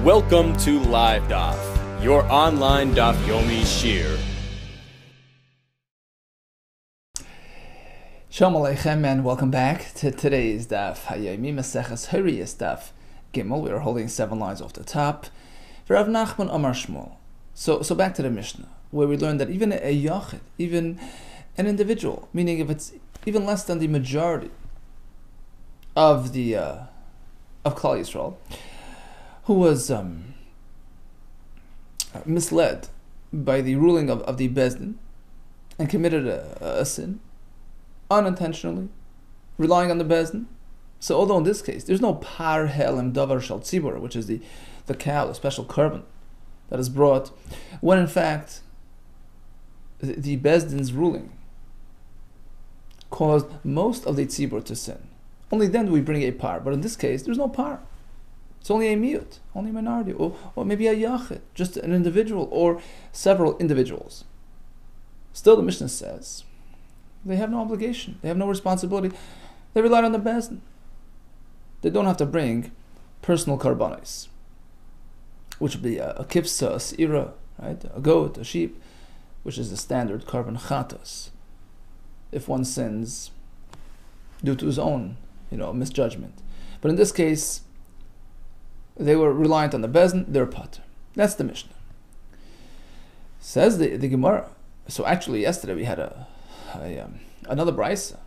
Welcome to LiveDaf, your online Daf Yomi Shir. Shalom Aleichem and welcome back to today's Daf Hayomi Maseches Horayos Daf Gimel. We are holding 7 lines off the top. Rav Nachman Amar Shmuel. So back to the Mishnah, where we learned that even a yachid, even an individual, meaning if it's even less than the majority of the of Klal Yisrael, who was misled by the ruling of the Bezdin and committed a sin unintentionally, relying on the Bezdin. So although in this case there's no par helim davar shal tzibur, which is the cow, the special korban that is brought, when in fact the Bezdin's ruling caused most of the tzibur to sin, only then do we bring a par. But in this case there's no par. It's only a miut, only a minority, or maybe a yachid, just an individual or several individuals. Still, the Mishnah says they have no obligation, they have no responsibility. They rely on the Bezdin. They don't have to bring personal karbanos, which would be a kipsa, a seira, right? A goat, a sheep, which is the standard karban chatos. If one sins due to his own, misjudgment. But in this case, they were reliant on the Bezdin, they're pater. That's the Mishnah. Says the Gemara. So actually yesterday we had another brisa,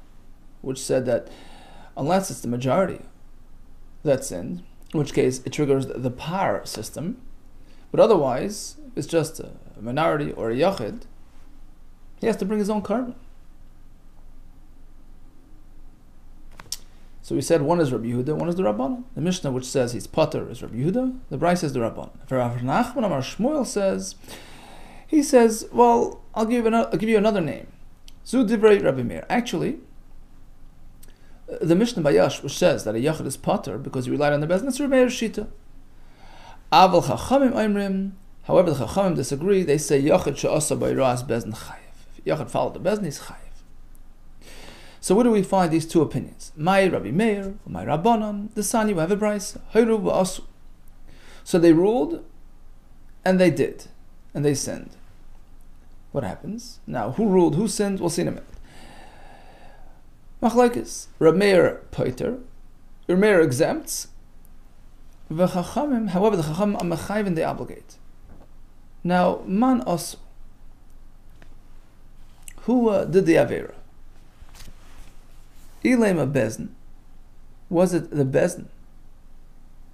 which said that unless it's the majority that sinned, in which case it triggers the par system, but otherwise if it's just a minority or a yachid, he has to bring his own korban. So we said one is Rabbi Yehuda, one is the Rabbanan. The Mishnah which says he's pater is Rabbi Yehuda, the Brisa is the Rabbanan. For Rav Nachman Amar Shmuel says, well, I'll give you another name. Zu Divrei Rabbi Meir. Actually, the Mishnah Bayash, which says that a yachid is pater because he relied on the Bezdin, it's Rabbi Meir's shita. Aval Chachamim Oimrim. However, the Chachamim disagree. They say yachid she'asa b'ras Bezdin chayev. If yachid followed the Bezdin, he's chayev. So where do we find these two opinions? My Rabbi Meir, my Rabbanan, the Sani, we have a brisa. Hayru v'asu. So they ruled, and they did, and they sinned. What happens? Now, who ruled, who sinned? We'll see in a minute. Machlekes. Rabbi Meir pater, Rabbi Meir exempts. V'chachamim, however, the Chachamim are mechayvin, they obligate. Now, man asu. Who did the avera? Ilema Bezdin. Was it the Bezdin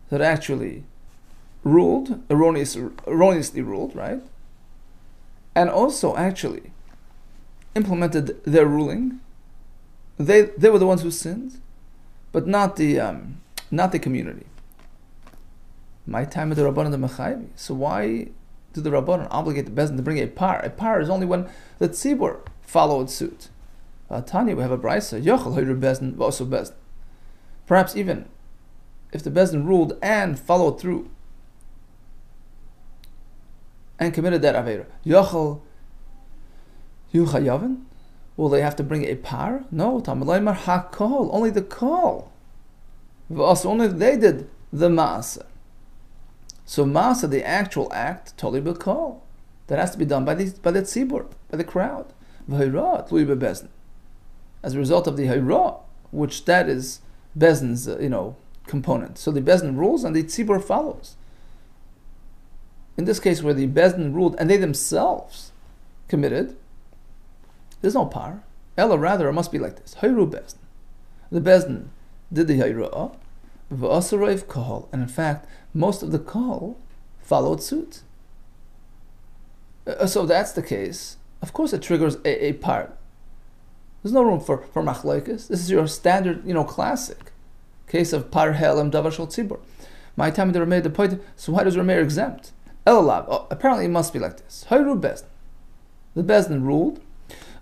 that actually ruled, erroneously ruled, right? And also actually implemented their ruling. They were the ones who sinned, but not the community. My time of the Rabbanan the Mechayvi. So why do the Rabbanan obligate the Bezdin to bring a par? A par is only when the tzibur followed suit. Tanya, we have a brisa. Yochel hayru Bezdin v'asu Bezdin. Perhaps even if the Bezdin ruled and followed through and committed that avera, Yochel yuchayavin. Will they have to bring a par? No. Talmud Laimar hakol. Only the call. V'asu, only they did the maasa. So maasa, the actual act, totally b'kol. That has to be done by the tzibur, by the crowd. V'hayra tluy bebezdin. As a result of the hayra, which that is Bezdin's component. So the Bezdin rules and the tzibur follows. In this case, where the Bezdin ruled and they themselves committed, there's no par. Ella, rather, it must be like this: hayru Bezdin. The Bezdin did the hayra, v'asarev kahal, and in fact, most of the kahal followed suit. So if that's the case, of course, it triggers a par. There's no room for machlokes. This is your standard, classic case of par helim davar shel tzibur. My time the Rameir the point. So why does Rameir exempt? Elalav. Apparently, it must be like this. Hayru Bezdin. The Bezdin ruled.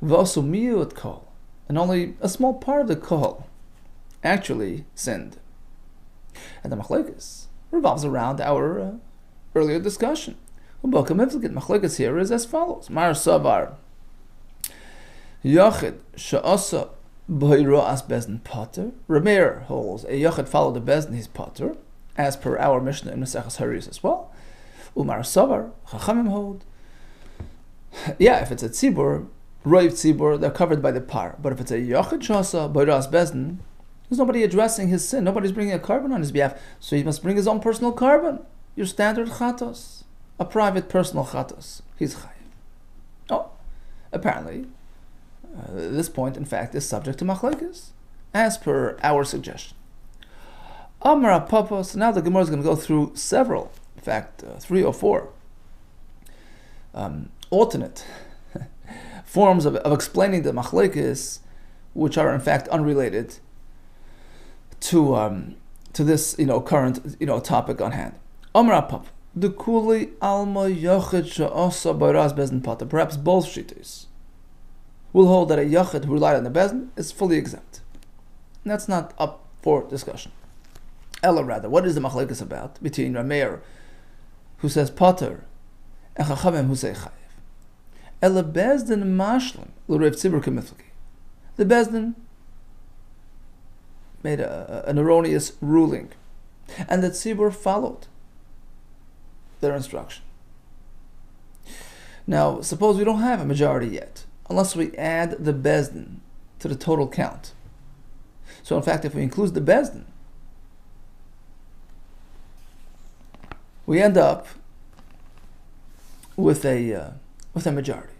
V'asu miut kol, and only a small part of the kol actually sinned. And the machlokes revolves around our earlier discussion. Machlokes here is as follows: Mar Savar. Yachid she'asa b'hayra as Bezdin pater. Rameir holds a yachid followed the Bezdin, he's pater. as per our Mishnah in Maseches Horayos as well. Umar Savar, Chachamim hold. Yeah, if it's a tzibur, roiv tzibur, they're covered by the par. But if it's a yachid shasa, boiras bezdin, there's nobody addressing his sin. Nobody's bringing a carbon on his behalf. So he must bring his own personal carbon. Your standard chatos. A private personal chatos. He's chayiv. Oh, apparently, this point, in fact, is subject to machlekes, as per our suggestion. Amar Papos. Now the Gemara is going to go through several, in fact, 3 or 4 alternate forms of explaining the machlekes, which are in fact unrelated to this current topic on hand. Amar Papa. The kuli alma yachid she'asa b'ras bezin pata. Perhaps both shittas will hold that a yachid who relied on the bezin is fully exempt. And that's not up for discussion. Ella rather, what is the machlekes about between Rameir, who says pater, and Chachamim who say chayiv? Ella bezdin mashlim l'reiv tzibur k'mifleki. The bezdin made an erroneous ruling, and the tzibur followed their instruction. Now, suppose we don't have a majority yet, unless we add the bezdin to the total count. So in fact, if we include the bezdin, we end up with a majority.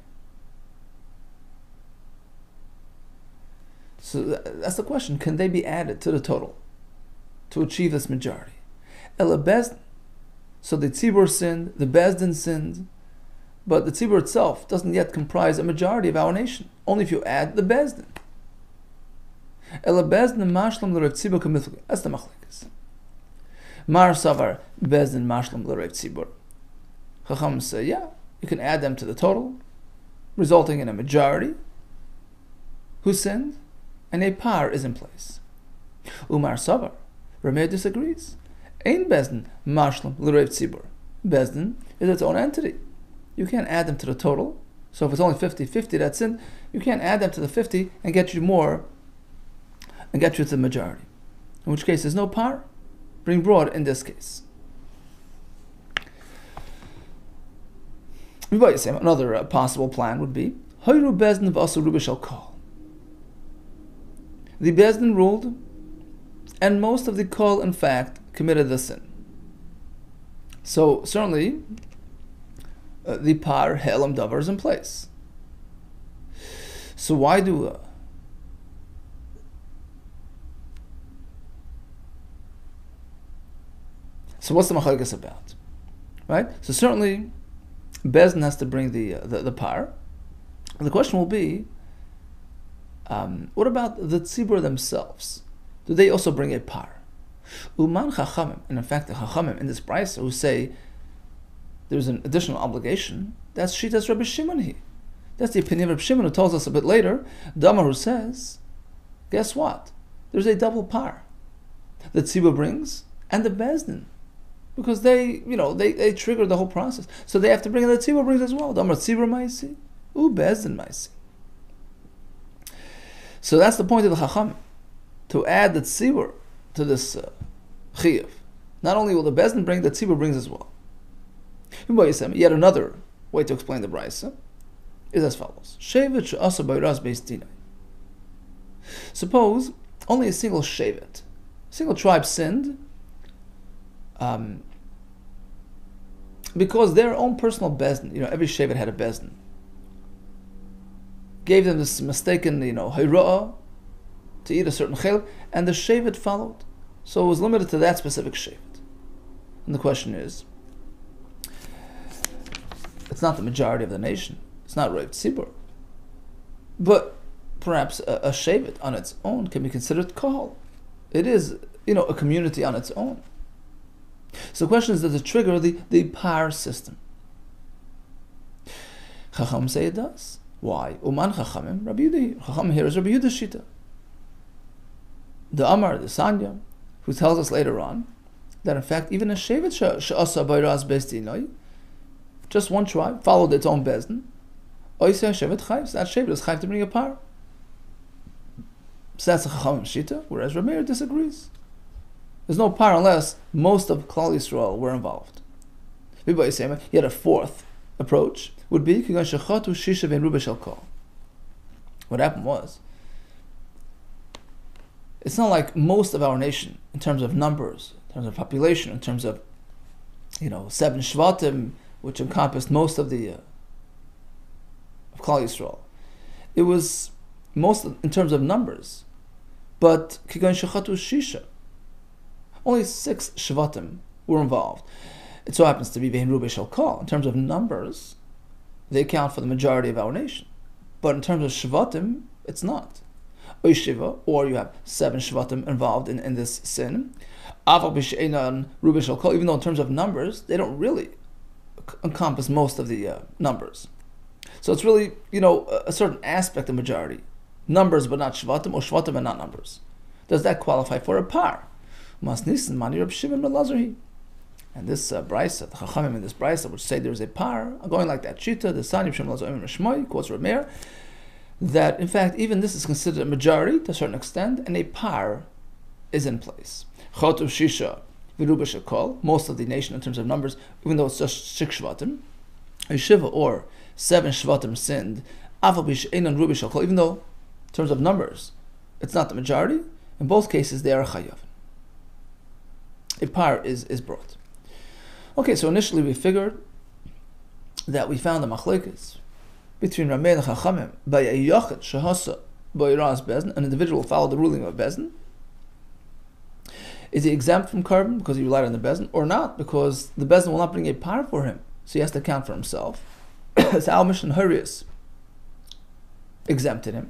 So that's the question: can they be added to the total to achieve this majority? Ela bezdin. So the tzibur sinned, the bezdin sinned, but the tzibur itself doesn't yet comprise a majority of our nation. Only if you add the bezdin. Ela bezdin mashlam l'reiv tzibur k'mifleki. That's the machlekes. Mar savar bezdin mashlam l'reiv tzibur. Chacham say, yeah, you can add them to the total, resulting in a majority who sinned, and a par is in place. Umar savar, Rameir disagrees. Ein bezdin mashlam l'reiv tzibur. Bezdin is its own entity. You can't add them to the total. So if it's only 50-50 that's in, you can't add them to the 50 and get you more, and get you to the majority. In which case there's no par being brought in this case. Another possible plan would be Hayru bezdin v'asu ruba shel kol. The bezdin ruled, and most of the kol, in fact, committed the sin. So certainly, the par helam davar is in place. So why do so what's the machlekes about, right? So certainly, bezdin has to bring the par. The question will be, what about the tzibur themselves? Do they also bring a par? Uman chachamim, and in fact the chachamim in this brayso who say there's an additional obligation, that's shitas Rabbi Shimon. That's the opinion of Rabbi Shimon, who tells us a bit later, Damar, who says, guess what? There's a double par. The tzibur brings and the bezdin, because they trigger the whole process. So they have to bring in the tzibur brings as well. Damar tzibur ma'isi, bezdin ma'isi. So that's the point of the chachamim, to add the tzibur to this chiyuv. Not only will the bezdin bring, the tzibur brings as well. Yet another way to explain the brayso is as follows: Shevet she'asa b'ras beis dinai. Suppose only a single shevet, single tribe sinned, because their own personal bezdin, every shevet had a bezdin, gave them this mistaken, hayra'ah, to eat a certain chel, and the shevet followed. So it was limited to that specific shevet. And the question is, it's not the majority of the nation. It's not reiv tzibur. But perhaps a shevet on its own can be considered kahal. It is, a community on its own. So the question is, does it trigger the par system? Chacham say it does. Why? Uman chachamim Rabbi Yehuda. Chacham here is Rabbi Yehuda's shita. The Amar, the Sanya, who tells us later on that in fact even a shevet she'asa b'ras beis dinai, just one tribe followed its own bezdin, oisei shevet chayv, that shevet is chayv to bring a par. So that's a chachamim shita, whereas Rameir disagrees. There's no par unless most of Klal Yisrael were involved. He had a fourth approach, would be what happened was, it's not like most of our nation in terms of numbers, in terms of population, in terms of 7 Shvatim, which encompassed most of the of Klal Yisrael. It was most in terms of numbers, but only 6 Shvatim were involved. It so happens to be Vein Rubei Shel Kol. In terms of numbers, they account for the majority of our nation. But in terms of Shvatim, it's not. Shiva, or you have 7 Shvatim involved in this sin. Even though in terms of numbers, they don't really encompass most of the numbers. So it's really, a certain aspect of majority. Numbers but not Shvatim, or Shvatim and not numbers. Does that qualify for a par? And this brisa, the Chachamim in this brisa, which say there's a par, going like that. Shita, the Sani B'Shem Lazoim Rishmoi, quotes Rameir, that in fact even this is considered a majority to a certain extent, and a par is in place. Chotu Shisha, Viruba Shekol, most of the nation in terms of numbers, even though it's just 6 Shvatim, a Shiva or 7 Shvatim sinned, Afal B'She'enon Ruba Shekol, even though in terms of numbers it's not the majority, in both cases they are chayav. A par is brought. Okay, so initially we figured that we found a machlekes between Rameh and Chachamim by a yachid shehasa b'yiras bezin, an individual who followed the ruling of bezin. Is he exempt from carbon because he relied on the bezin, or not, because the bezin will not bring a par for him, so he has to account for himself? So Almish and Horayos exempted him.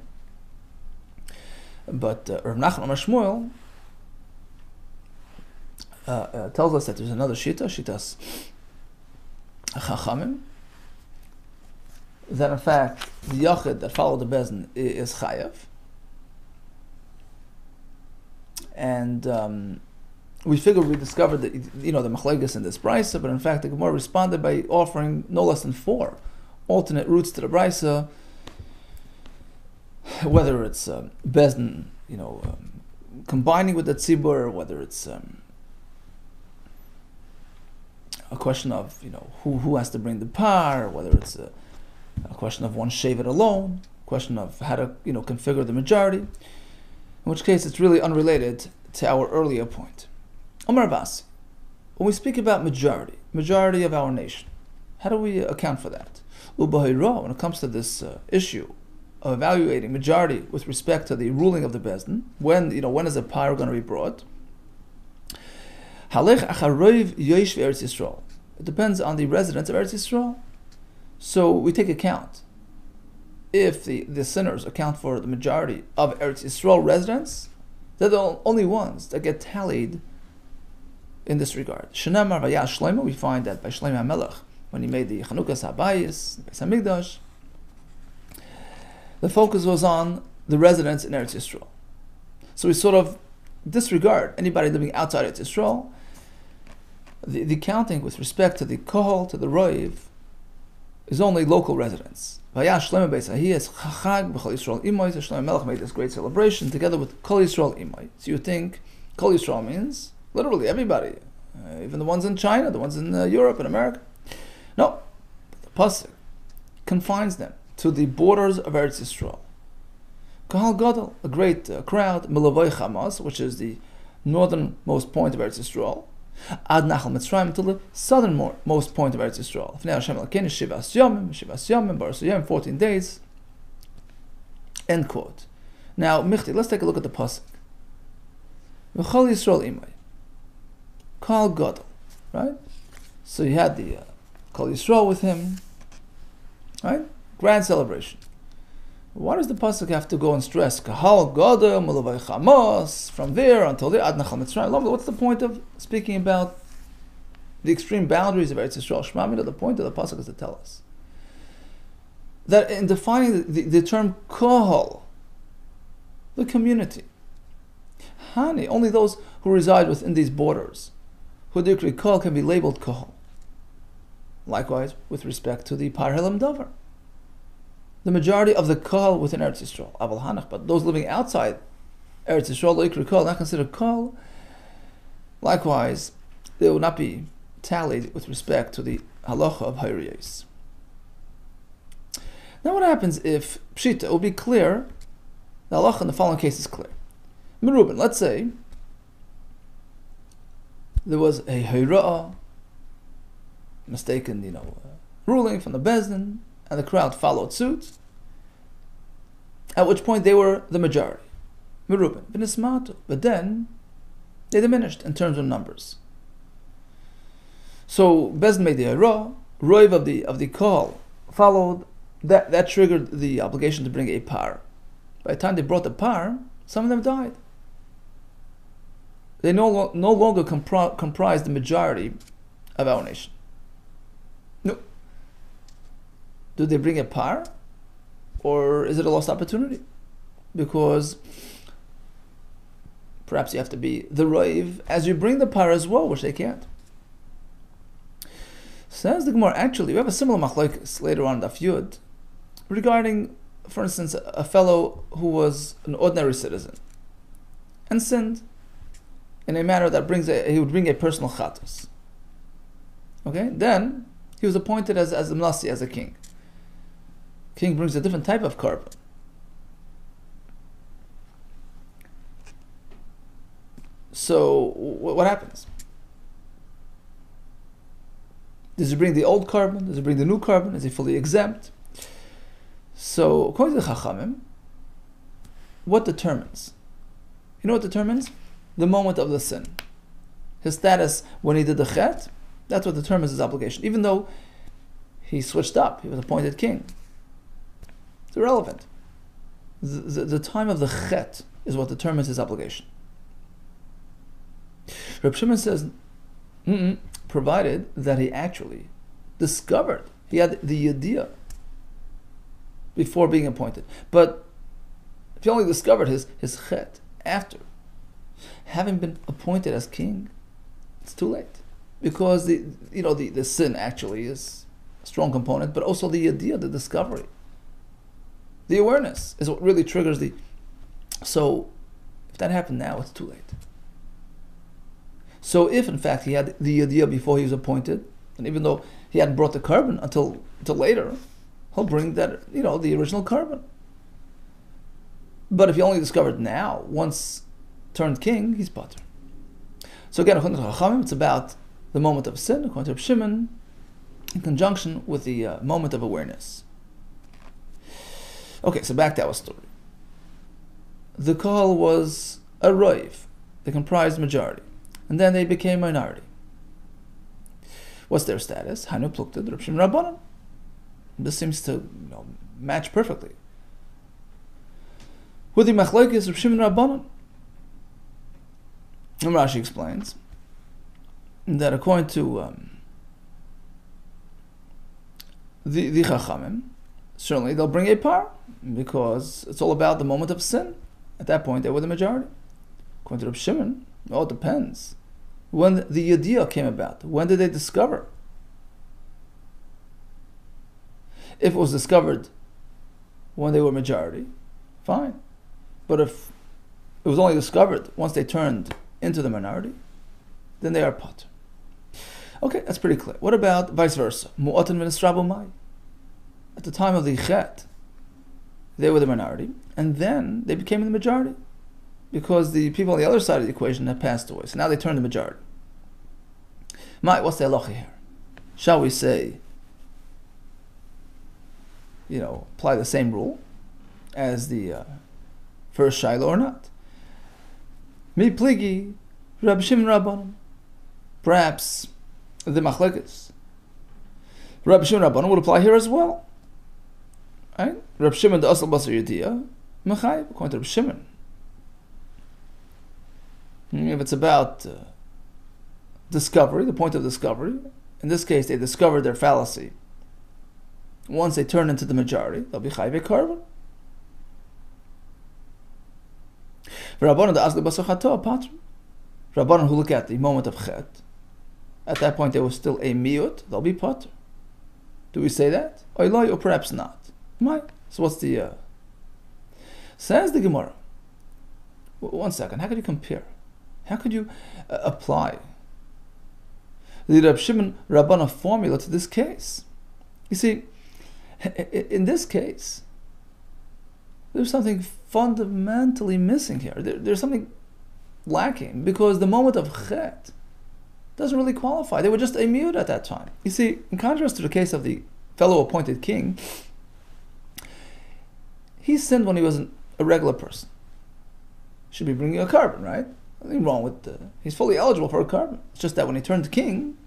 But Rav Nachman Amar Shmuel tells us that there's another shitas Chachamim, that in fact the yachid that followed the bezin is chayav, and we discovered that the machlekes in this brisa, but in fact the Gemara responded by offering no less than 4 alternate routes to the brisa, whether it's bezin combining with the tzibur, whether it's a question of who has to bring the par, whether it's a question of one shevet alone, question of how to configure the majority, in which case it's really unrelated to our earlier point. Omar Basi, when we speak about majority of our nation, how do we account for that? When it comes to this issue of evaluating majority with respect to the ruling of the bezdin, when is a par going to be brought? It depends on the residents of Eretz Yisrael. So we take account. If the sinners account for the majority of Eretz Yisrael residents, they're the only ones that get tallied in this regard. Shenamar Vayash Shlomo, we find that by Shlomo HaMelech, when he made the Chanukas HaBayis, the Beis HaMikdash, the focus was on the residents in Eretz Yisrael. So we sort of disregard anybody living outside Eretz Yisrael. The counting with respect to the kohol, to the roiv, is only local residents. Vayash Shlomo Beis Ahiyas Chachag B'Chol Yisrael Imoy. So Shlomo Melech made this great celebration together with Kol Yisrael Imoy. So you think Kol Yisrael means literally everybody, even the ones in China, the ones in Europe and America. No, the pasuk confines them to the borders of Eretz Yisrael. Kahal Gadol, a great crowd, Milavoi Hamas, which is the northernmost point of Eretz Yisrael, Ad Nachal Mitzrayim, to the southernmost point of Eretz Yisrael. Fnei Hashem Elokeinu Shivas Yomim, Baras Yom, 14 days. End quote. Now, Michti, let's take a look at the pasuk. V'chol Yisrael Imay. Kahal Gadol, right? So you had the Kol Yisrael with him, right? Grand celebration. Why does the pasuk have to go and stress Kahal Gadol Milavoi Chamos from there until there Ad Nachal Mitzrayim? What's the point of speaking about the extreme boundaries of Eretz Yisrael? Shema, the point of the pasuk is to tell us that in defining the term Kohol, the community, Hani, only those who reside within these borders, who Dikri Kohol, can be labeled Kohol. Likewise, with respect to the Par Helam Davar, the majority of the Kohol within Eretz Yisrael, Aval Hanach, but those living outside Eretz Yisrael, Dikri Kohol, not considered Kohol, Likewise, they will not be tallied with respect to the halacha of Horayos. Now what happens if Pshita, it will be clear, the halacha in the following case is clear. Merubin, let's say there was a Horayah, mistaken, ruling from the Bezdin, and the crowd followed suit, at which point they were the majority. Merubin, V'nismatu, but then they diminished in terms of numbers. So Bezdin made the Horayah, Roiv of the call followed, that triggered the obligation to bring a par. By the time they brought the par, some of them died. They no longer comprise the majority of our nation. No. Do they bring a par? Or is it a lost opportunity? Because perhaps you have to be the Roiv as you bring the par as well, which they can't. Says the Gemara, actually, we have a similar machlokes later on in Daf Yud regarding, for instance, a fellow who was an ordinary citizen and sinned in a manner that he would bring a personal chatos. Okay, then he was appointed as a nasi, as a king. King brings a different type of carbon. So what happens? Does he bring the old carbon? Does he bring the new carbon? Is he fully exempt? So according to the Chachamim, what determines? You know what determines? The moment of the sin. His status when he did the chet, that's what determines his obligation. Even though he switched up, he was appointed king. It's irrelevant. The time of the chet is what determines his obligation. Reb Shimon says, provided that he actually discovered, he had the idea before being appointed. But if he only discovered his chet after having been appointed as king, it's too late. Because the sin actually is a strong component, but also the idea, the discovery, the awareness is what really triggers the... So if that happened now, it's too late. So if in fact he had the idea before he was appointed, and even though he hadn't brought the carbon until later, he'll bring that, the original carbon. But if he only discovered now, once turned king, he's patur. So again, according to Chachamim, it's about the moment of sin, according to Reb Shimon, in conjunction with the moment of awareness. Okay, so back to our story. The call was a roiv, they comprised majority, and then they became minority. What's their status? Hanu plukta Reb Shimon Rabbanan. This seems to match perfectly with the machlokes Reb Shimon Rabbanan. And Rashi explains that according to the Chachamim, certainly they'll bring a par, because it's all about the moment of sin. At that point, they were the majority. According to Reb Shimon, it depends. When the idea came about, when did they discover? If it was discovered when they were majority, fine. But if it was only discovered once they turned into the minority, then they are patur. Okay, that's pretty clear. What about vice versa? Mu'atan v'nisrabu mai. At the time of the chet, they were the minority, and then they became the majority, because the people on the other side of the equation had passed away. So now they turned the majority. Mai, what's the halacha here? Shall we say, apply the same rule as the first Shiloh or not? Mi pligi, Reb Shimon Rabbanan. Perhaps the machlekes Reb Shimon Rabbanan would apply here as well. Right? Reb Shimon the asal basar yediyah, mechayev, according to Reb Shimon. If it's about discovery, the point of discovery, in this case they discovered their fallacy. Once they turn into the majority, they'll be chayiv carbon. Rabbanan the asli basar chato patr. Rabbanan who look at the moment of chet, at that point they were still a miut, they'll be patur. Do we say that? Or perhaps not. So what's the... Says the Gemara. One second, how can you compare? How could you apply the Reb Shimon Rabbana formula to this case? You see, in this case, there's something fundamentally missing here. There's something lacking, because the moment of chet doesn't really qualify. They were just a miyut at that time. You see, in contrast to the case of the fellow appointed king, he sinned when he was a regular person. Should be bringing a carbon, right? Nothing wrong with he's fully eligible for a carbon. It's just that when he turned king,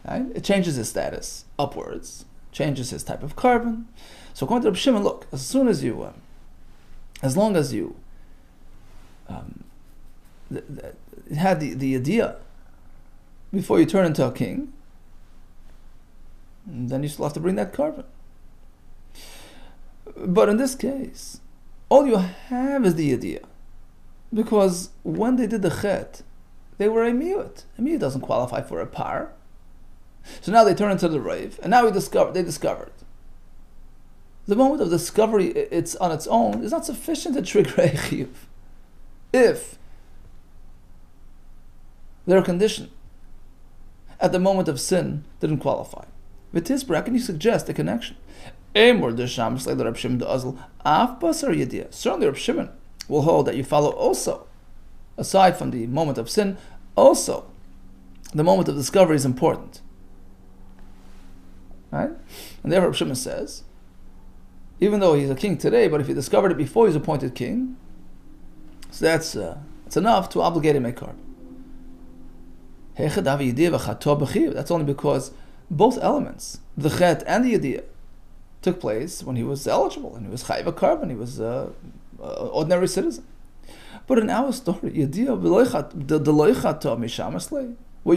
right, it changes his status upwards, changes his type of carbon. So according to Reb Shimon, look, as long as you had the idea before you turn into a king, then you still have to bring that carbon. But in this case, all you have is the idea, because when they did the chet, they were a miyut. A miyut doesn't qualify for a par. So now they turn into the rave, and now they discovered. The moment of discovery, it's on its own, is not sufficient to trigger a chiyuv. If their condition at the moment of sin didn't qualify. V'tisbra, can you suggest a connection? Certainly Reb Shimon will hold that you follow also, aside from the moment of sin, also the moment of discovery is important. Right? And therefore Reb Shimon says, even though he's a king today, but if he discovered it before he's appointed king, so that's enough to obligate him a carbon. That's only because both elements, the chet and the idea, took place when he was eligible, and he was chayiv a carbon, he was an ordinary citizen. But in our story, where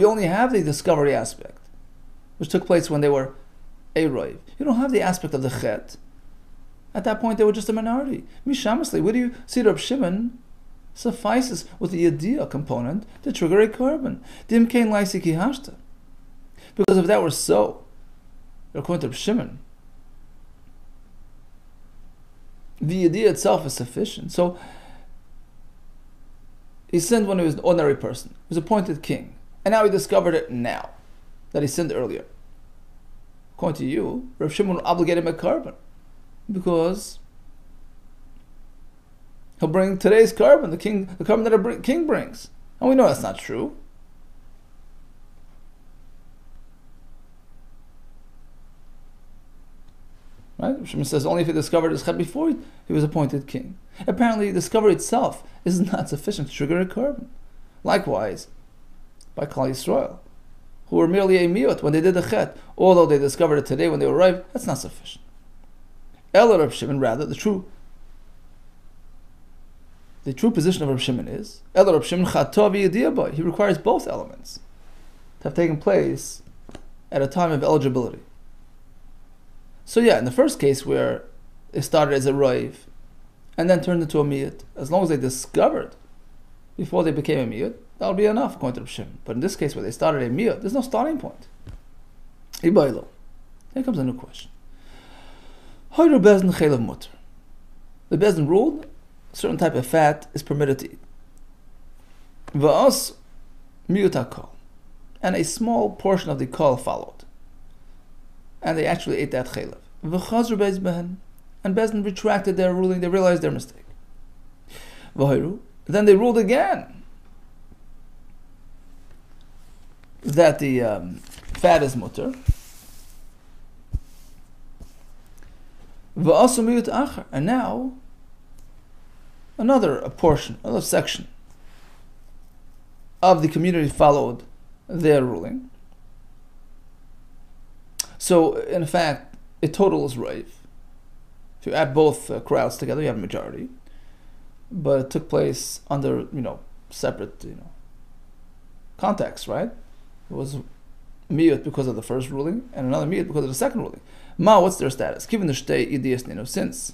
you only have the discovery aspect, which took place when they were a roiv, you don't have the aspect of the chet. At that point, they were just a minority. Mishamasli, where do you see Reb Shimon suffices with the idea component to trigger a carbon? Dimkein laisiki hashta. Because if that were so, according to Reb Shimon, the idea itself is sufficient. So he sinned when he was an ordinary person. He was appointed king. And now he discovered it now, that he sinned earlier. According to you, Reb Shimon will obligate him a carbon, because he'll bring today's carbon, the carbon that a king brings. And we know that's not true. Right? Shimon says only if he discovered his chet before he was appointed king. Apparently, the discovery itself is not sufficient to trigger a carbon. Likewise, by Klal Yisrael, who were merely a miyut when they did the chet, although they discovered it today when they arrived, that's not sufficient. Ela Reb Shimon, rather, the true position of Reb Shimon is, Ela Reb Shimon chatav yediyah, he requires both elements to have taken place at a time of eligibility. So yeah, in the first case where it started as a roiv and then turned into a miyut, as long as they discovered before they became a miyut, that'll be enough according to Reb Shimon. But in this case where they started a miyut, there's no starting point. Ibaylo. Here comes a new question. The Bezdin ruled a certain type of fat is permitted to eat. Va'as miyut hakol. And a small portion of the kol followed. And they actually ate that chaylev. V'chazru beis behen. And Bezdin retracted their ruling, they realized their mistake. V'hoiru. Then they ruled again that the fat is mutter. And now another portion, another section of the community followed their ruling. So in fact, a total is raiv. If you add both crowds together, you have a majority. But it took place under separate context, right? It was miyut because of the first ruling and another miyut because of the second ruling. What's their status? Given the shtei idiyas since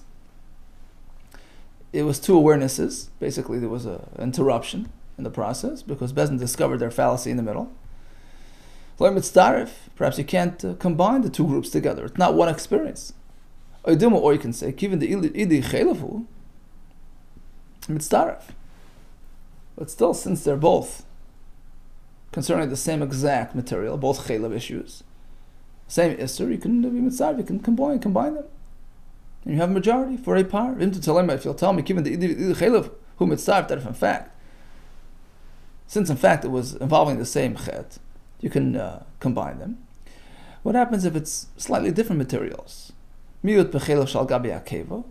it was two awarenesses, basically there was an interruption in the process because Bezdin discovered their fallacy in the middle. Perhaps you can't combine the two groups together. It's not one experience. Or you can say, given the idi chaylevu, mitzdaref. But still, since they're both concerning the same exact material, both chaylev issues, same isser, you can be mitzvah, you can combine them. And you have a majority for a par. If you'll tell me, given the chaylev who mitzvah, that if in fact, since in fact it was involving the same chet, you can combine them. What happens if it's slightly different materials? Miyut b'chelev shal gabi akeva.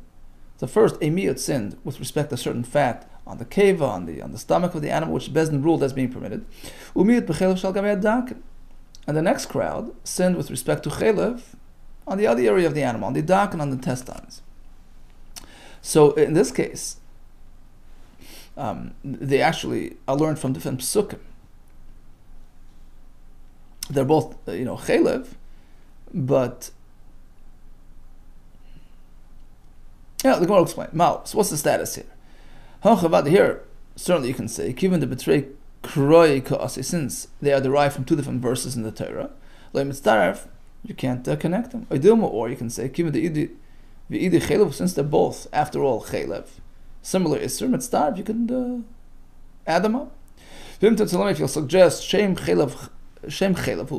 So first, a miyut sinned with respect to certain fat on the keva, on the stomach of the animal, which Bezdin ruled as being permitted. Umiyut b'chelev shal gabi adakin. And the next crowd sinned with respect to chelev on the other area of the animal, on the dakin, on the intestines. So in this case, they actually are learned from different psukim. They're both, chelev, but yeah, the Gemara will explain. So what's the status here? Here, certainly you can say, given the betray kroi ka'asi, since they are derived from two different verses in the Torah, you can't connect them. Or you can say, given the idi chelev, since they're both, after all, chelev, similar isser mitzvah, you can add them up. If you'll suggest shem chelev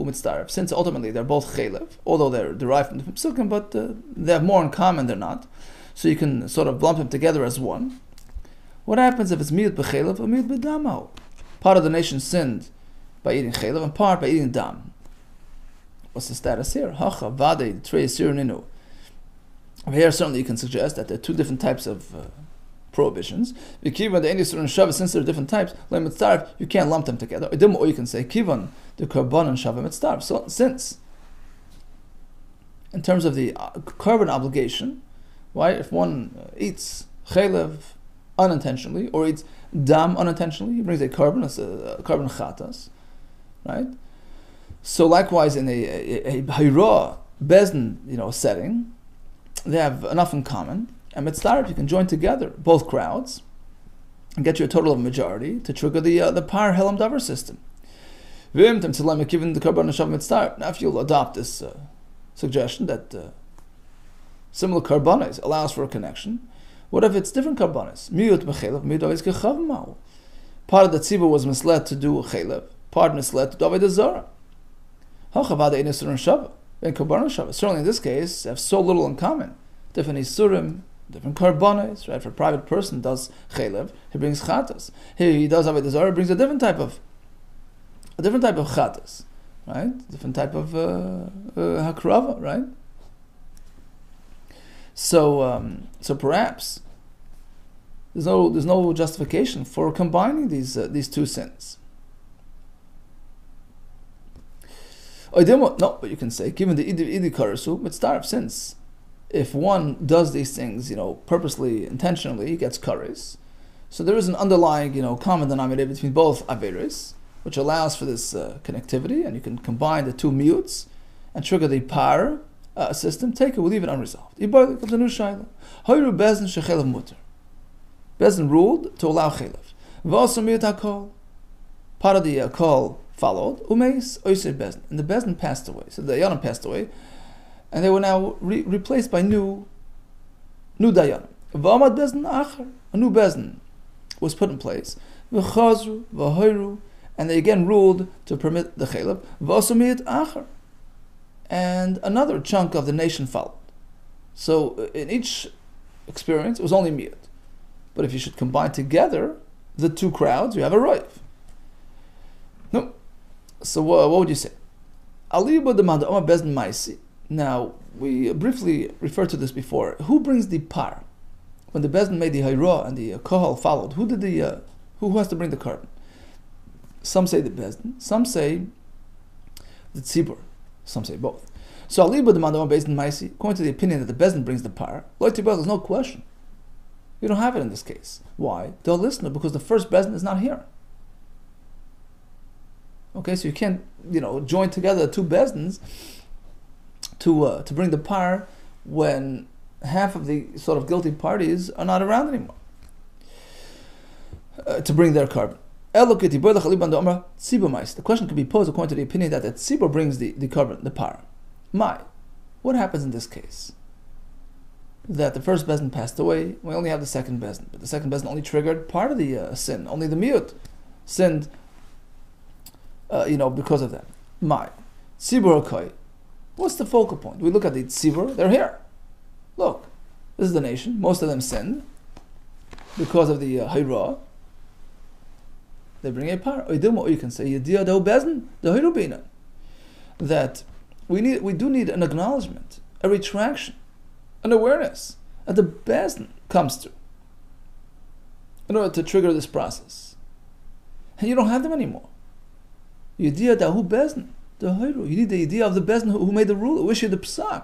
mitzvah, since ultimately they're both chelev, although they're derived from different psukim, but they have more in common than not, so you can sort of lump them together as one. What happens if it's miyut b'chelev or miyut b'damo? Part of the nation sinned by eating chelev and part by eating dam. What's the status here? Hacha vade trei sir ninu. Here certainly you can suggest that there are two different types of prohibitions. Kivan the Indus and Shava, since there are different types, you can't lump them together. Or you can say Kivan the Karban and Shava mitzvah. So since in terms of the carbon obligation, right? If one eats chelev unintentionally or eats dam unintentionally, he brings a carbon chatas, right? So likewise in a hayra bezdin setting, they have enough in common. And mitzvah, you can join together both crowds and get you a total of majority to trigger the par helam davar system. Now, if you'll adopt this suggestion that similar karbanis allows for a connection, what if it's different karbanis? Part of the tzibur was misled to do chelev, part misled to do avodah zarah. Certainly in this case, they have so little in common. Different isurim, different karbanis, right? For a private person does chelev, he brings chatas. Here he does avodah zarah, brings a different type of chatas, right? Different type of hakrava, right? So perhaps there's no justification for combining these two sins. No, but you can say, given the idi karasu mitzvah, since if one does these things, purposely, intentionally, he gets kares. So there is an underlying, common denominator between both averis, which allows for this connectivity, and you can combine the two mutes and trigger the par system. Take it, we'll leave it unresolved. Iboy comes a new shaila. Hoyru bezdin shechelev muter. Bezdin ruled to allow chelev. V'asu miyut hakol. Part of the call followed. Umeis oisir bezdin, and the bezdin passed away. So the dayanim passed away, and they were now replaced by new dayanim. V'amad bezdin acher, a new bezdin was put in place. V'chazru v'hoyru, and they again ruled to permit the chelev. V'asu miyut acher, and another chunk of the nation followed. So in each experience, it was only miyut. But if you should combine together the two crowds, you have a roiv. No. So what would you say? Now, we briefly referred to this before. Who brings the par? When the bezdin made the hayra and the kohal followed, who has to bring the carbon? Some say the bezdin, some say the tzibur, some say both. So according to the opinion that the bezdin brings the par, there's no question. You don't have it in this case. Why? They'll listen because the first bezdin is not here. Okay, so you can't, join together two bezdins to bring the par when half of the sort of guilty parties are not around anymore to bring their carbon. The question could be posed according to the opinion that the tzibur brings the carbon, the par. What happens in this case? that the first bezin passed away. We only have the second bezin, but the second bezin only triggered part of the sin. Only the miut sinned, because of that. My tzibur hakoi. What's the focal point? We look at the tzibur. They're here. Look, this is the nation. Most of them sinned because of the hayra. They bring a par. Or you can say yediyah the bezin the hayrubina. That we do need an acknowledgement, a retraction, an awareness that the bezin comes to in order to trigger this process. And you don't have them anymore. Yediyah dahu bezin the hayru. You need the idea of the bezin who made the rule, who issued the psak.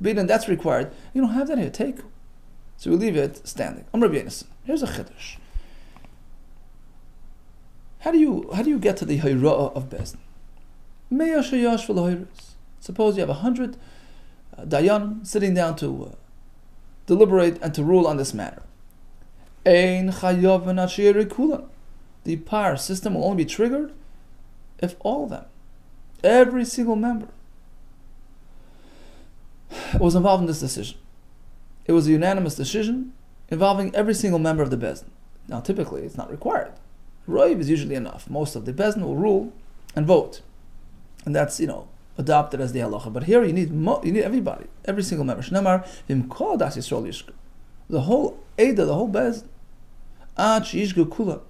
Being that's required. You don't have that here. Take. So we leave it standing. Here's a chiddush. How do you get to the hayra of bezin? Suppose you have 100 dayanim sitting down to deliberate and to rule on this matter. The par system will only be triggered if all of them, every single member, was involved in this decision. It was a unanimous decision involving every single member of the bezin. Now, typically, it's not required. Roiv is usually enough. Most of the bezin will rule and vote, and that's adopted as the halacha. But here you need everybody, every single member. Shnamar v'imkol das Yisrael yishku. The whole Eda, the whole bezin. Ad she'yishku kula.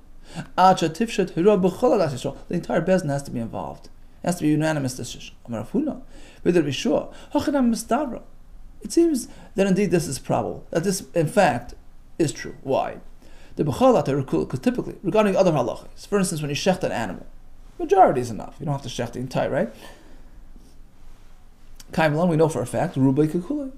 Ad she'tifshet hira b'chol das Yisrael. The entire bezin has to be involved. It has to be a unanimous decision. Amar Afuna. Whether be sure. It seems that indeed this is probable. That this, in fact, is true. Why? Because typically, regarding other halachas, for instance, when you shecht an animal, majority is enough. You don't have to shecht the entire, right? Kaimlan, we know for a fact, rubai kekule.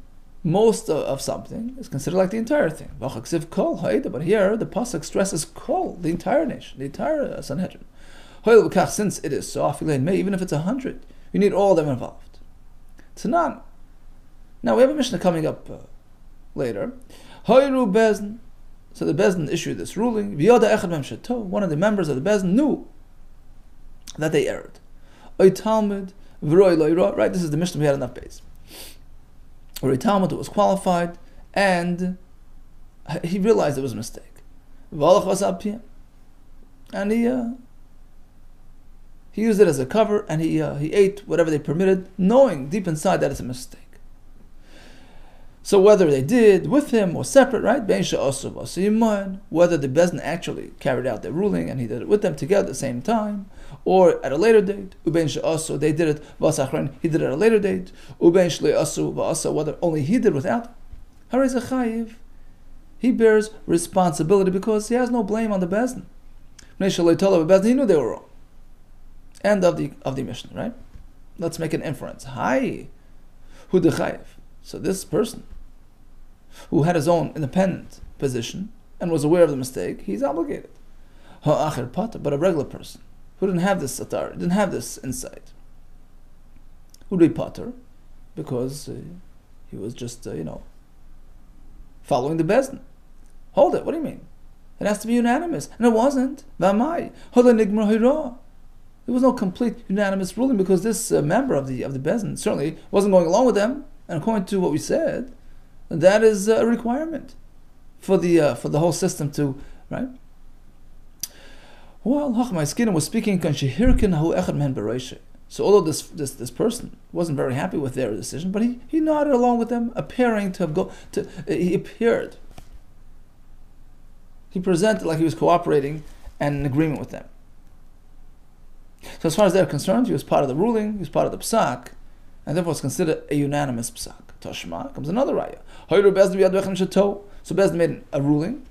Most of something is considered like the entire thing. But here, the pasuk stresses kol, the entire nation, the entire Sanhedrin. Since it is so, even if it's 100, you need all of them involved. Tanan. Now we have a Mishnah coming up later. Hayru bezin. So the bezin issued this ruling. One of the members of the bezin knew that they erred. Talmud Right, this is the Mishnah we had on that base. Or a Talmud who was qualified, and he realized it was a mistake. And he used it as a cover, and he ate whatever they permitted, knowing deep inside that it's a mistake. So whether they did with him or separate, right? Whether the Bezdin actually carried out their ruling and he did it with them together at the same time, or at a later date. They did it, he did it at a later date. Whether only he did without him. He bears responsibility because he has no blame on the Bezdin. He knew they were wrong. End of the Mishnah, right? Let's make an inference. So this person who had his own independent position and was aware of the mistake, he's obligated. But a regular person who didn't have this authority, didn't have this insight, would be pater because he was just, following the Bezdin. Hold it, what do you mean? It has to be unanimous. And it wasn't. There was no complete unanimous ruling because this member of the Bezdin certainly wasn't going along with them. And according to what we said, that is a requirement for the whole system to, right? Well, Hachmai Skinner was speaking. So although this person wasn't very happy with their decision, but he nodded along with them, appearing to he appeared. He presented like he was cooperating and in agreement with them. So as far as they're concerned, he was part of the ruling, he was part of the psak, and therefore it's considered a unanimous psak. Tashma comes another raya. So Bezdin made a ruling,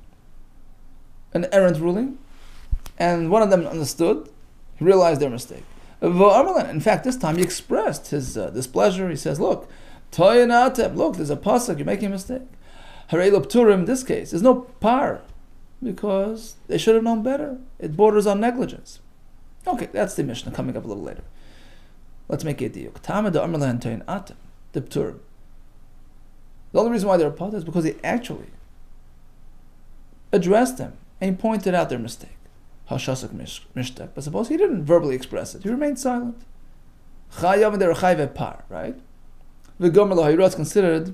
an errant ruling, and one of them understood, he realized their mistake. In fact, this time he expressed his displeasure. He says, look, there's a pasuk, you're making a mistake. In this case, there's no par, because they should have known better. It borders on negligence. Okay, that's the Mishnah coming up a little later. Let's make it diuk. The only reason why they're apart is because he actually addressed them and he pointed out their mistake. But suppose he didn't verbally express it, he remained silent. Right? The Gomer Lahira is considered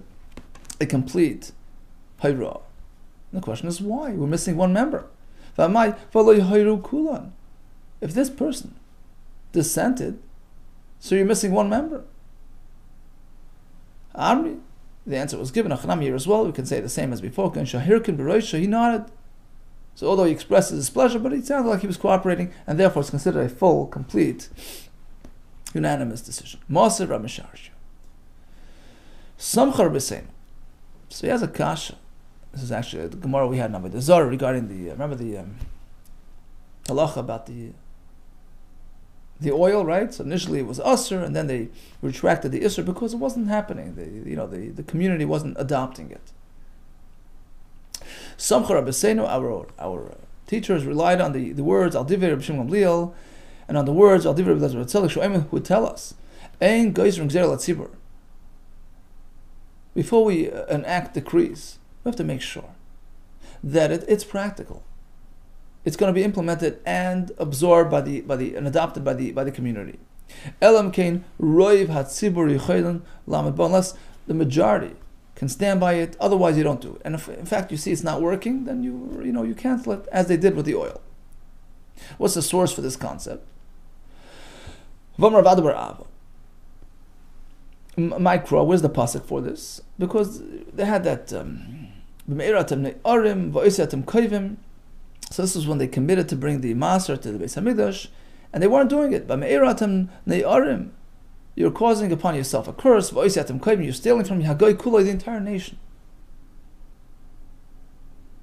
a complete hayra. The question is why? We're missing one member. If this person dissented, so you're missing one member. Amri, the answer was given. Achanam here as well. We can say the same as before. He nodded. So although he expressed his displeasure, but it sounded like he was cooperating, and therefore it's considered a full, complete, unanimous decision. Moser Ramisharshu. Samchar B'Sein. So he has a kasha. This is actually the Gemara we had now with the Zohar regarding the halacha about the oil, right? So initially it was usr, and then they retracted the isr because it wasn't happening. The community wasn't adopting it. Samchar B'Seinu, our teachers relied on the words Al Divrei Reb Shimon Gamliel and on the words Al Divrei Reb Elazar Tzadok Sho'emen, who tell us Ein Geisrim Gzeira L'Tzibur. Before we enact decrees, we have to make sure that it's practical. It's going to be implemented and absorbed and adopted by the community. Elam Kain Roiv Hatzibur Yichaydan Lamed Ba, unless the majority can stand by it, otherwise you don't do it. And if in fact you see it's not working, then you cancel it, as they did with the oil. What's the source for this concept? Micro, where's the pasuk for this? Because they had that so this was when they committed to bring the Maser to the Beis Hamikdash, and they weren't doing it. You're causing upon yourself a curse. You're stealing from Hagoy Kuloi, the entire nation.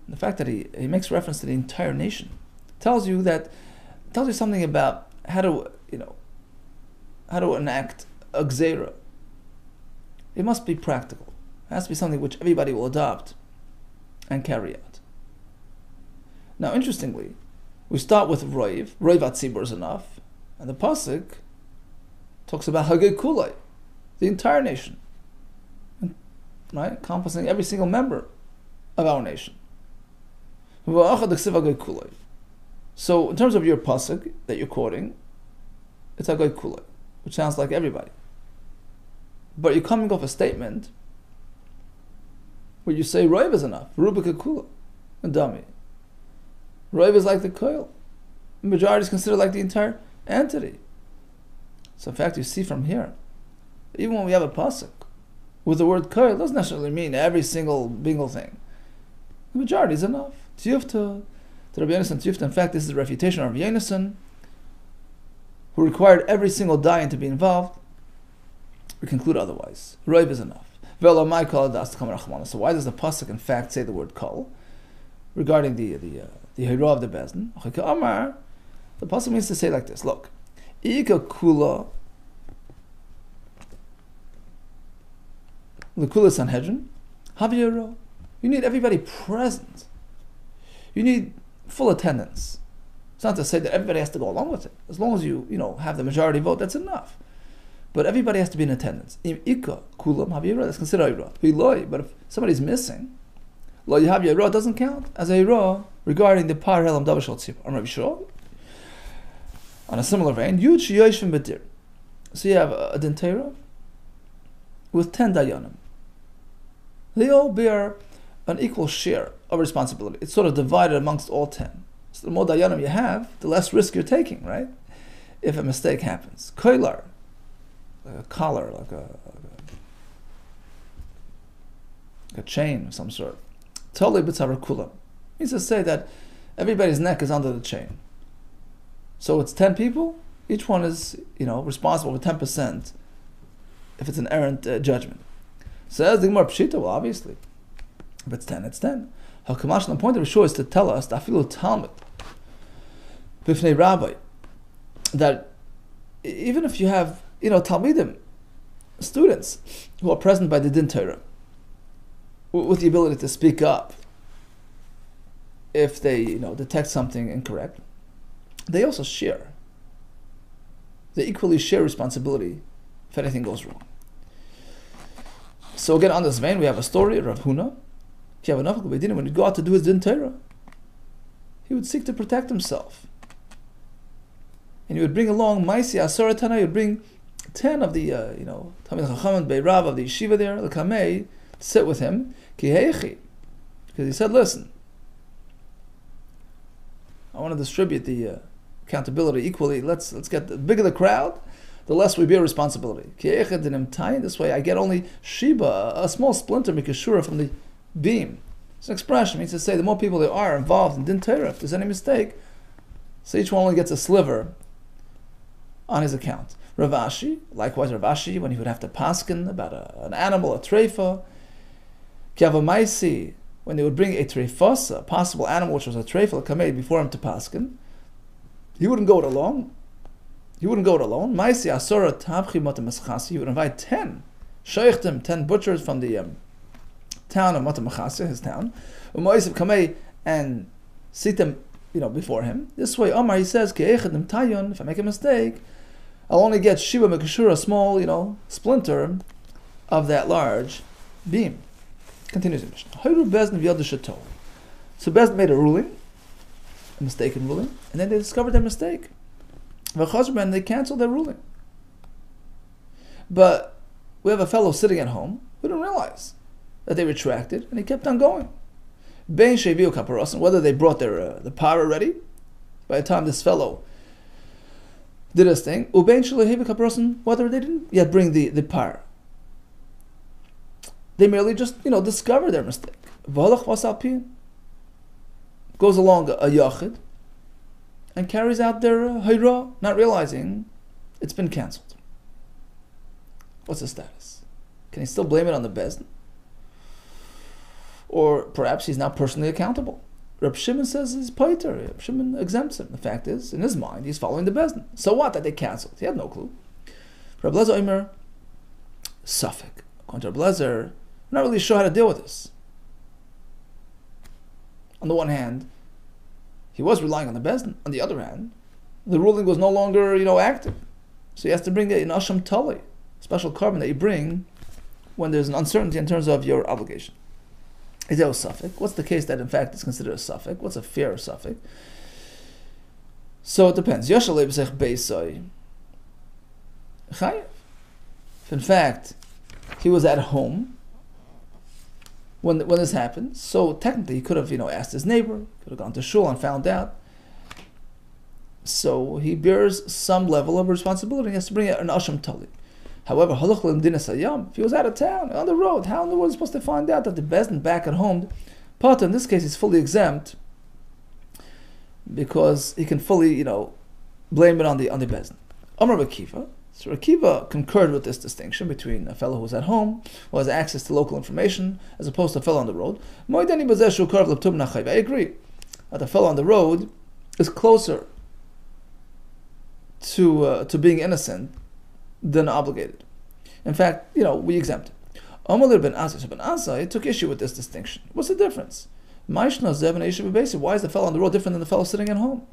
The fact that he makes reference to the entire nation tells you something about how to enact a gzeira. It must be practical. It has to be something which everybody will adopt and carry out. Now, interestingly, we start with Roiv Atzibur is enough, and the pasuk talks about Hagei Kulai, the entire nation, right, encompassing every single member of our nation. So, in terms of your pasuk that you're quoting, it's Hagei Kulai, which sounds like everybody. But you're coming off a statement where you say Roiv is enough, Rubika Kula, and Dami. Roiv is like the koil. The majority is considered like the entire entity. So in fact, you see from here, even when we have a pasuk with the word koil, it doesn't necessarily mean every single bingle thing. The majority is enough. Tiyufta, to Rabbi Yonasan Tiyufta, in fact, this is a refutation of Rabbi Yonasan, who required every single dayan to be involved. We conclude otherwise. Roiv is enough. So why does the pasuk in fact say the word kol regarding the hero of the bezdin? The pasuk means to say like this: look, ika kula l'kula Sanhedrin haviyero. You need everybody present. You need full attendance. It's not to say that everybody has to go along with it. As long as you have the majority vote, that's enough. But everybody has to be in attendance. That's considered a But if somebody's missing, lo yahav yira doesn't count as a yira regarding the par helam davashal tzibur. On a similar vein, yud sheyoshvim bedir. So you have a dintera with 10 dayanim. They all bear an equal share of responsibility. It's sort of divided amongst all 10. So the more dayanim you have, the less risk you're taking, right? If a mistake happens. Koilar, like a collar, like a chain of some sort. Totally b'tzavar kulam. Means to say that everybody's neck is under the chain. So it's 10 people. Each one is, responsible for 10% if it's an errant judgment. So as the Gemara Pshita, well, obviously, if it's 10, it's 10. Hakamash, the point of Rishua is to tell us that afilu Talmud b'fnei Rabbi, that even if you have Talmidim, students who are present by the Din Torah, with the ability to speak up if they detect something incorrect, they also share. They equally share responsibility if anything goes wrong. So again, on this vein, we have a story of Rav Huna. When he'd go out to do his Din Torah, he would seek to protect himself. And he would bring along Maisi Asaratana, he would bring 10 of the, Talmud Chachamim Beirav of the yeshiva there, the Kamei, to sit with him. Kiheichi, Because he said, listen, I want to distribute the accountability equally. Let's get the bigger the crowd, the less we bear responsibility. This way I get only shiba, a small splinter, mikashura, from the beam. It's an expression. It means to say the more people there are involved in din Torah, if there's any mistake, so each one only gets a sliver on his account. Ravashi, likewise Ravashi, when he would have to paskin about an animal, a treifa. Kiavamaisi, when they would bring a treifos, a possible animal which was a treifa, kamei, before him to paskin, he wouldn't go it alone. Maisi asora tabchi matam eschasi. He would invite 10 sheichtim, 10 butchers from the town of Matam Machaseh, his town, kamei, and seat them, before him. This way, Omar, he says, if I make a mistake, I'll only get shiva mekashura, a small, splinter of that large beam. Continues the Mishnah. So Bezdin made a ruling, a mistaken ruling, and then they discovered their mistake. And they canceled their ruling. But we have a fellow sitting at home who didn't realize that they retracted, and he kept on going. Bein sheviu kaparosin, whether they brought their the par already, by the time this fellow did his thing, ubein shelehivu kaparosin, whether they didn't yet bring the par. They merely just, discover their mistake. V'holach vasalpin, goes along a yachid and carries out their hayra, not realizing it's been cancelled. What's the status? Can he still blame it on the bezdin? Or perhaps he's not personally accountable. Reb Shimon says he's paiter. Reb Shimon exempts him. The fact is, in his mind, he's following the bezdin. So what that they cancelled? He had no clue. Reb Lezer Omer, Suffolk. According to Reb Lezer, we're not really sure how to deal with this. On the one hand, he was relying on the bezdin. On the other hand, the ruling was no longer, active. So he has to bring an asham tali, special carbon that you bring when there's an uncertainty in terms of your obligation. Is there a suffix? What's the case that in fact is considered a suffix? What's a fair suffix? So it depends. If in fact he was at home when this happened, so technically he could have asked his neighbor, could have gone to shul and found out. So he bears some level of responsibility. He has to bring an asham tali. However, if he was out of town, on the road, how in the world is he supposed to find out that the bezdin back at home, Potter in this case is fully exempt because he can fully, blame it on the bezdin. Amar Akiva. So Akiva concurred with this distinction between a fellow who's at home, who has access to local information, as opposed to a fellow on the road. I agree that the fellow on the road is closer to being innocent than obligated. In fact, we exempt it. Amalur ben Asai. So ben Asai took issue with this distinction. What's the difference? Why is the fellow on the road different than the fellow sitting at home?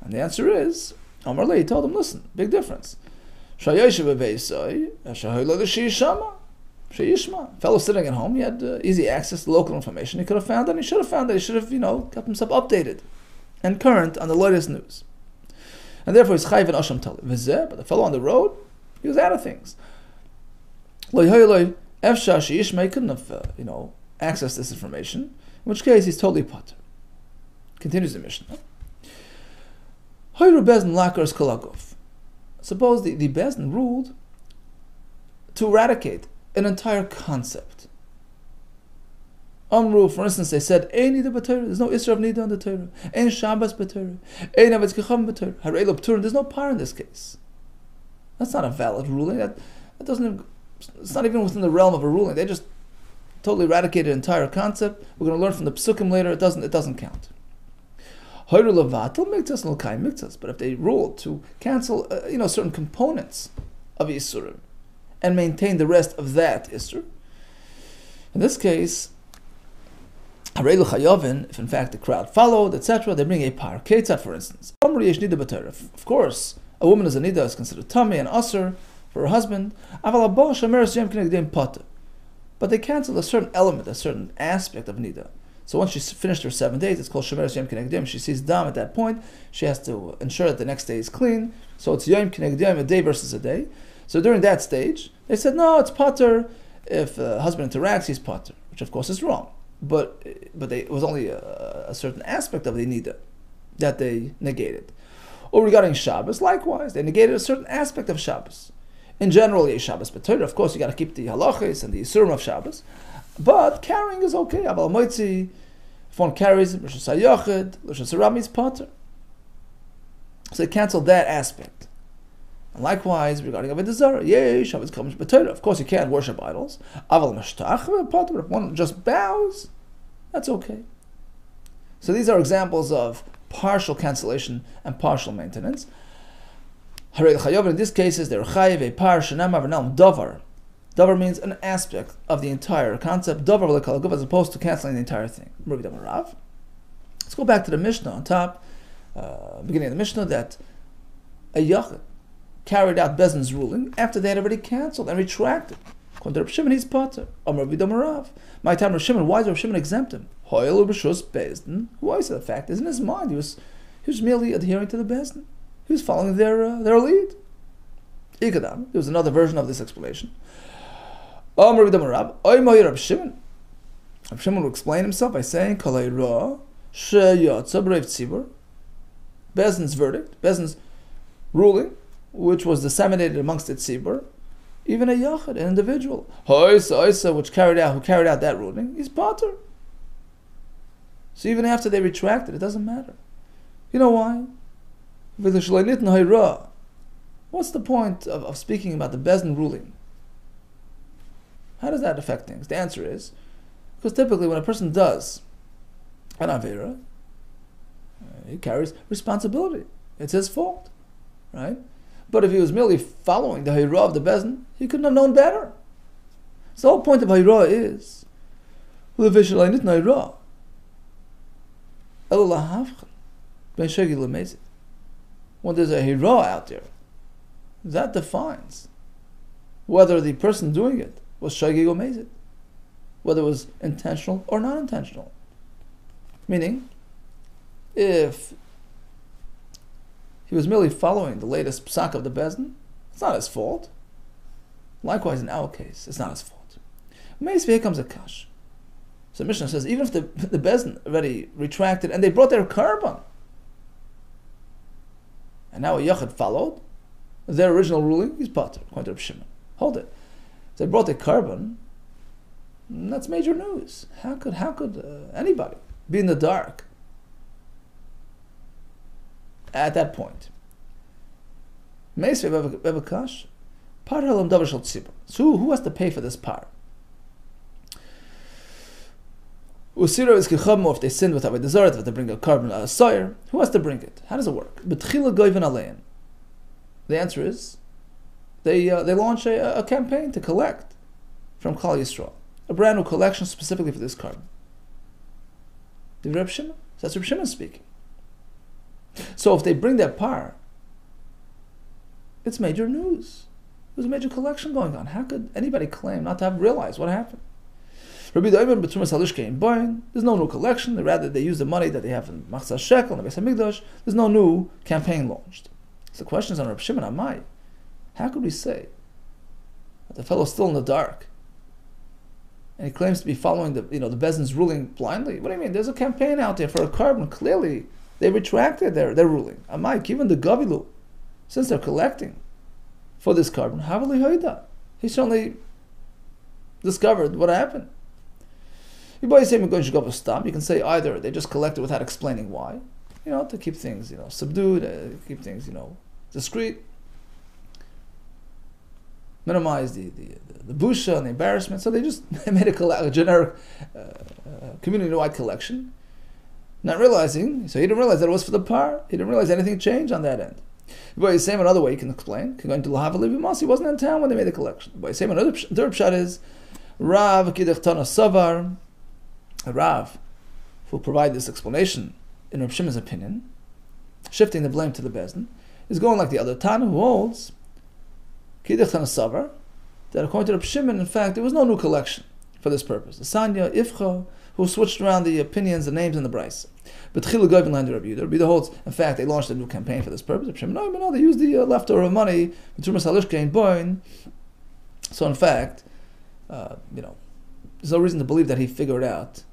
And the answer is, Amar Le, he told him, listen, big difference. Fellow sitting at home, he had easy access to local information. He could have found that, he should have found that, he should have, kept himself updated and current on the latest news. And therefore he's chayv and asham tali. But the fellow on the road, he was out of things. He couldn't have, accessed this information, in which case he's totally potter. Continues the Mishnah. Suppose the bezdin ruled to eradicate an entire concept. Amru, for instance, they said, "Ein nida b'Torah." There's no isra of nida on the Torah. Ein Shabbos b'Torah. Ein avetz kecham b'Torah. Harei lo b'Torah. There's no par in this case. That's not a valid ruling. That doesn't even, it's not even within the realm of a ruling. They just totally eradicated an entire concept. We're going to learn from the psukim later. It doesn't count. But if they ruled to cancel, certain components of isurim and maintain the rest of that isur, in this case, if in fact the crowd followed, etc., they bring a par. Ketzat, for instance. Of course, a woman as a nida is considered tummy and usr for her husband. But they canceled a certain element, a certain aspect of nida. So once she's finished her 7 days, it's called Shemeres Yom Kinegdim. She sees dam at that point. She has to ensure that the next day is clean. So it's Yom Kinegdim, a day versus a day. So during that stage, they said, no, it's potter. If the husband interacts, he's potter, which of course is wrong. but it was only a certain aspect of the nida that they negated. Or regarding Shabbos, likewise, they negated a certain aspect of Shabbos. In general, Shabbos b'Torah, of course, you got to keep the halachos and the isurim of Shabbos, but carrying is okay. Aval moitzi, if one carries it, Rishus HaYachid, Rishus HaRab means pater. So they canceled that aspect. And likewise, regarding Avodah Zarah, Shabbos comes b'Torah. Of course, you can't worship idols. Aval mashtach pater, if one just bows, that's okay. So these are examples of partial cancellation and partial maintenance. In these cases, they're chayiv a parshanut-torah-comment davar. Davar means an aspect of the entire concept. Davar l'kalaguv, as opposed to canceling the entire thing. Let's go back to the Mishnah on top, beginning of the Mishnah, that a yachid carried out Bezdin's ruling after they had already canceled and retracted. According to Reb Shimon, he's pater. My time, Reb Shimon, why does Reb Shimon exempt him? Hoyel b'shus Bezdin. Why? So the fact is, in his mind, he was merely adhering to the Bezdin. He was following their lead. Ikadam. There was another version of this explanation. Reb Shimon will explain himself by saying, Bezdin's verdict, Bezdin's ruling, which was disseminated amongst its tzibur, even a yachid, an individual, who carried out that ruling, is pater. So even after they retracted, it doesn't matter. You know why? What's the point of speaking about the Bezdin ruling? How does that affect things? The answer is, because typically when a person does an avera, he carries responsibility. It's his fault, right? But if he was merely following the Hayra of the Bezdin, he couldn't have known better. So the whole point of Hayra is, when there's a Hayra out there, that defines whether the person doing it was shagig or mezid, whether it was intentional or not intentional. Meaning, if he was merely following the latest psak of the Bezdin, it's not his fault. Likewise, in our case, it's not his fault. Maybe here comes a kash. So Mishnah says, even if the Bezdin already retracted and they brought their carbon, and now a yachid followed their original ruling, he's pater, according to Reb Shimon. Hold it. So they brought their carbon, that's major news. How could anybody be in the dark at that point? So who has to pay for this par? Usira is kichammo if they sin with Avodah Zarah, if they bring a carbon a sire. Who has to bring it? How does it work? The answer is, they launch a campaign to collect from Klal Yisrael, a brand new collection specifically for this carbon. The Reb Shimon, that's Reb Shimon speaking. So if they bring that par, it's major news. There's a major collection going on. How could anybody claim not to have realized what happened? There's no new collection. Rather, they use the money that they have in Machzah Shekel and the Beis Hamikdash. There's no new campaign launched. So the question is on Reb Shimon Amai. How could we say that the fellow's still in the dark and he claims to be following the Bezdin's ruling blindly? What do you mean? There's a campaign out there for a carbon. Clearly, they retracted their ruling. Amai, even the Gavilu, since they're collecting for this carbon, Havali Hoida, he certainly discovered what happened. You can say either they just collected without explaining why, to keep things, subdued, keep things, discreet, minimize the busha and the embarrassment. So they just made a generic community-wide collection, not realizing. So he didn't realize that it was for the par. He didn't realize anything changed on that end. But the same another way you can explain. Going to Lahavali B'Masi, he wasn't in town when they made the collection. But the same another third pshat is Rav Kidechtana Savar. A Rav who will provide this explanation in Reb Shimon's opinion, shifting the blame to the Bezdin, is going like the other Tana who holds Kidechtana Savar, that according to Reb Shimon, in fact, there was no new collection for this purpose. The Sanya Ifcha, who switched around the opinions, the names, and the Bryce. But Chilu Goyven landed Reb Yehuda. Reb Yehuda holds, in fact, they launched a new campaign for this purpose. Reb Shimon, no, they used the leftover money, Tumas Halishke and Boin. So in fact, there's no reason to believe that he figured out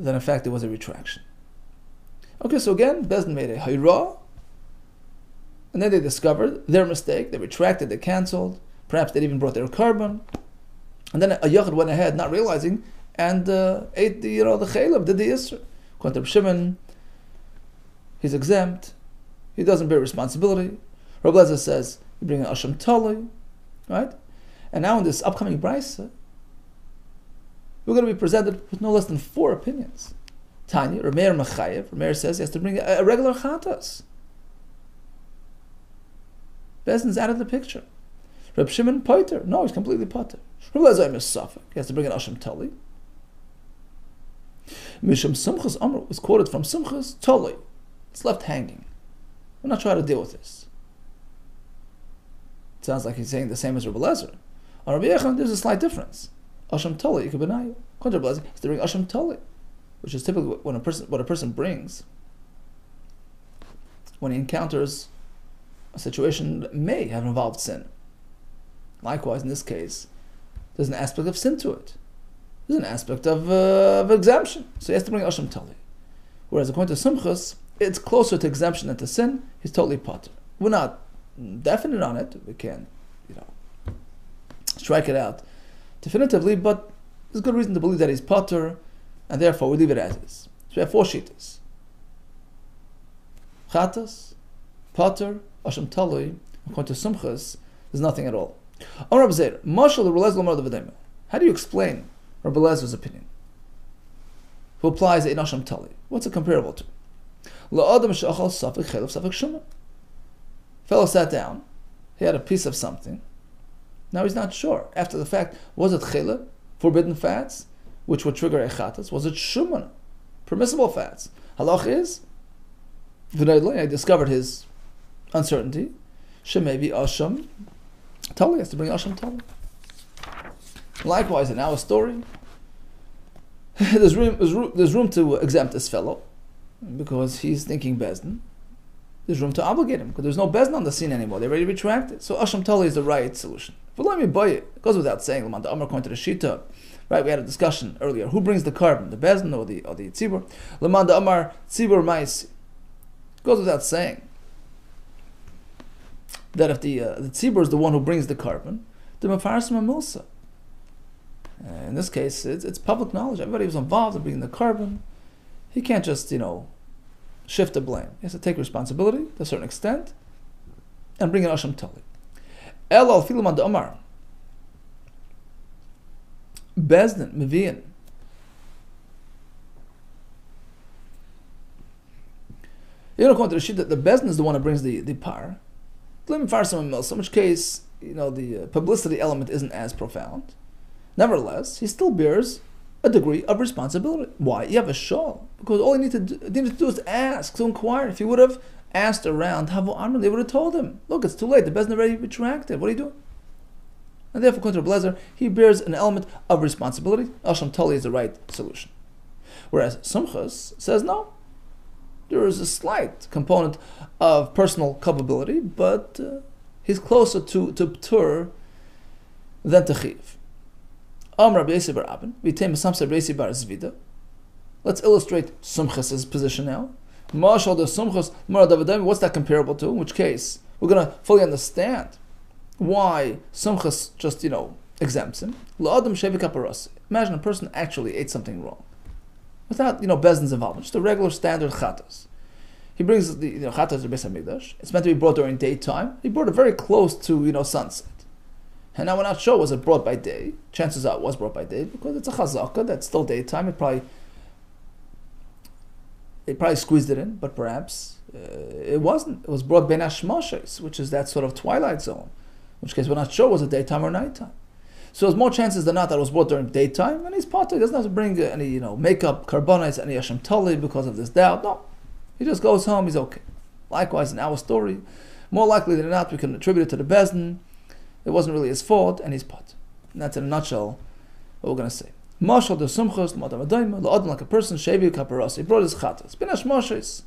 then in fact there was a retraction. Okay, so again, Bezdin made a hayra, and then they discovered their mistake. They retracted, they cancelled. Perhaps they even brought their carbon, and then a yachid went ahead, not realizing, and ate the chaylev, did the isra. According to Shimon, he's exempt. He doesn't bear responsibility. Rabbi Lezer says you bring an asham tali, right? And now in this upcoming brisa, we're going to be presented with no less than 4 opinions. Tanya, Rameir Machayev. Rameir says he has to bring a regular chatas. Bezdin's out of the picture. Reb Shimon Poiter. No, he's completely potter. Rabbi Lezer is Safek. He has to bring an asham tali. Misham Simchas Amru is quoted from Simchas Tali. It's left hanging. We're not trying to deal with this. It sounds like he's saying the same as Rabbi Lezer. On Rabbi Yechon, there's a slight difference. Asham Tali, Yikabenayu. According to Rabbi Lezer, he's to bring asham tali, which is typically what a person brings when he encounters a situation that may have involved sin. Likewise, in this case, there's an aspect of sin to it. There's an aspect of exemption. So he has to bring asham tali. Whereas according to Simchas, it's closer to exemption than to sin. He's totally potter. We're not definite on it. We can't, strike it out definitively, but there's good reason to believe that he's potter, and therefore we leave it as is. So we have 4 shitas. Chatas, potter, asham tali. According to Simchas, there's nothing at all. How do you explain Rabbi Lezer's opinion, who applies a asham tali? What's it comparable to? Fellow sat down, he had a piece of something. Now he's not sure. After the fact, was it chela, forbidden fats, which would trigger a chatas? Was it shuman, permissible fats? Halach is, I discovered his uncertainty. Shemevi asham tali, has to bring asham tali. Likewise, in our story, there's room to exempt this fellow, because he's thinking Bezdin. There's room to obligate him, because there's no Bezdin on the scene anymore. They already retracted. So asham tali is the right solution. But let me buy it. It goes without saying. Lamanda Amar according to the Shita. Right, we had a discussion earlier. Who brings the carbon, the Bezdin or the Tzibur? Lamanda Amar Tzibur Maisi. It goes without saying that if the Tzibur is the one who brings the carbon, the Mefarsim Milsa. In this case, it's public knowledge. Everybody was involved in bringing the carbon. He can't just, shift the blame. He has to take responsibility to a certain extent and bring an asham tali. El al filam ad Omar. Bezdin, Mevian. According to the sheet, that the Bezdin is the one that brings the par. In which case, the publicity element isn't as profound. Nevertheless, he still bears a degree of responsibility. Why? You have a shawl. Because all you need to do is ask, to inquire. If he would have asked around, they would have told him, look, it's too late, the Bezdin already retracted, what are you doing? And therefore, according to Rabbi Lezer, he bears an element of responsibility. Asham tali is the right solution. Whereas Simchas says no. There is a slight component of personal culpability, but he's closer to Ptur than to Chiv. Let's illustrate Simchas' position now. What's that comparable to? In which case, we're going to fully understand why Simchas just, exempts him. Imagine a person actually ate something wrong, without, Bezdin's involvement, just a regular standard chatas. He brings the, chatas to Beis HaMikdash. It's meant to be brought during daytime. He brought it very close to, sunset. And now we're not sure, was it brought by day? Chances are it was brought by day, because it's a chazaka, that's still daytime. It probably squeezed it in, but perhaps it wasn't. It was brought ben hashmoshes, which is that sort of twilight zone. In which case we're not sure, was it daytime or nighttime? So there's more chances than not that it was brought during daytime, and he's potter. He doesn't have to bring any, makeup, carbonates, any asham tali because of this doubt. No. He just goes home, he's okay. Likewise, in our story, more likely than not, we can attribute it to the Bezdin. It wasn't really his fault, and he's pot. And that's in a nutshell what we're going to say. Mashal de sumchos, like a person, shevi kaparas. He brought his chatas. Ben hashmoshes.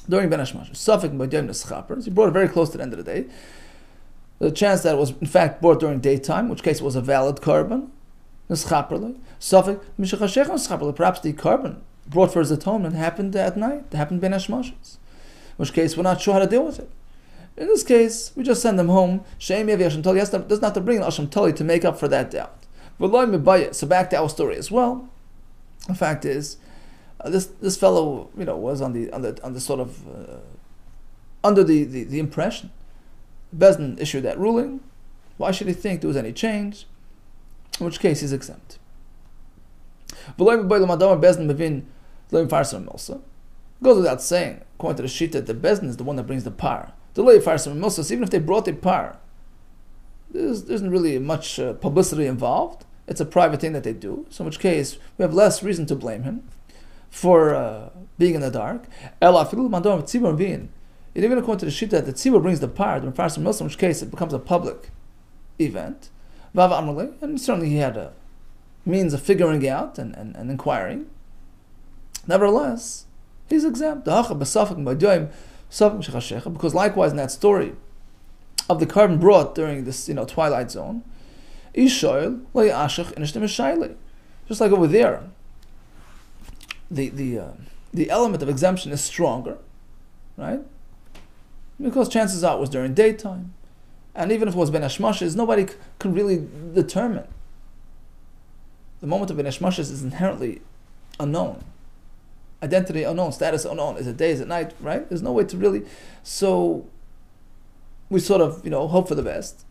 During ben hashmoshes. Suffolk by doing the schapers. He brought it very close to the end of the day. The chance that it was in fact brought during daytime, in which case it was a valid carbon. Perhaps the carbon brought for his atonement happened at night. It happened ben hashmashos. In which case, we're not sure how to deal with it. In this case, we just send them home. Doesn't have to bring an Asham Tali to make up for that doubt. So back to our story as well. The fact is, this fellow, was on the sort of under the impression. Bezdin issued that ruling. Why should he think there was any change? In which case, he's exempt. Goes without saying, according to the Shita, the Bezdin is the one that brings the par. So even if they brought the par, there isn't really much publicity involved. It's a private thing that they do. So in which case, we have less reason to blame him for being in the dark. And even according to the Shita, that the Tzibur brings the par, in which case it becomes a public event. And certainly he had a means of figuring out and inquiring. Nevertheless, he's exempt. Because likewise in that story of the carbon brought during this twilight zone, just like over there, the element of exemption is stronger, right? Because chances are it was during daytime. And even if it was ben hashmashos, nobody can really determine. The moment of ben hashmashos is inherently unknown. Identity unknown, status unknown. Is it day, is it night, right? There's no way to really... So, we sort of, hope for the best.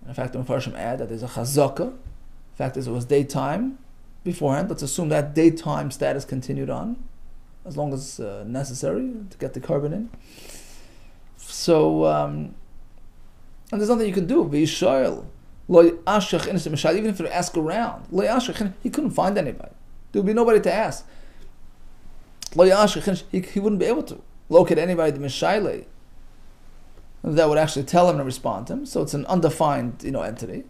And in fact, the Mefarshim add that there's a chazaka. The fact is, it was daytime beforehand. Let's assume that daytime status continued on, as long as necessary, to get the carbon in. So, and there's nothing you can do. Even if you ask around, he couldn't find anybody. There would be nobody to ask. He wouldn't be able to locate anybody to Mishayle that would actually tell him and respond to him. So it's an undefined, entity.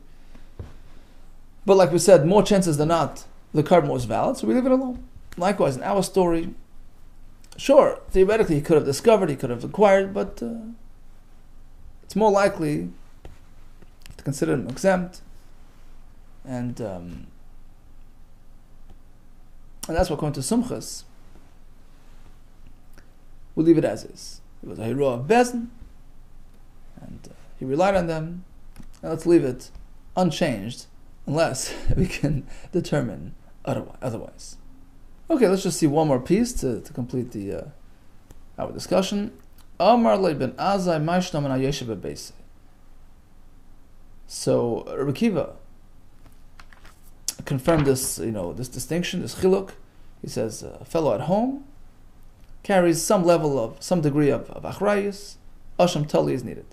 But like we said, more chances than not, the carbon was valid, so we leave it alone. Likewise, in our story, sure, theoretically he could have discovered, he could have acquired, but it's more likely to consider him exempt, and that's what according to Sumchas, we'll leave it as is. It was a hero of Bezdin, and he relied on them, and let's leave it unchanged unless we can determine otherwise. Okay, let's just see one more piece to complete the our discussion. Amar le ben Azai Maishtam and Ayeshev Beis. So Rabbi Akiva confirmed this, this distinction, this chiluk. He says a fellow at home carries some degree of Horayos, Asham Tali is needed,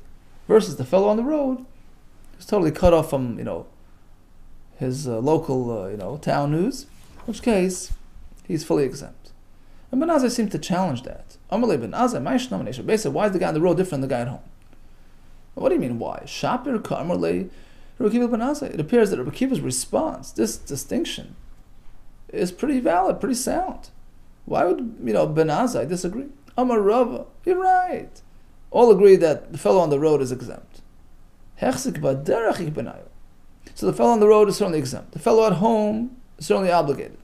versus the fellow on the road who's totally cut off from his local town news. In which case, he's fully exempt. And Ben Azai seemed to challenge that. Amalei Ben Azai, basically, why is the guy on the road different than the guy at home? What do you mean, why? Shapir Ka'amalei Rabbi Akiva Ben Azai. It appears that Rabbi Akiva's response, this distinction, is pretty valid, pretty sound. Why would Ben Azai disagree? Amar Rava, you're right. All agree that the fellow on the road is exempt. So the fellow on the road is certainly exempt. The fellow at home is certainly obligated.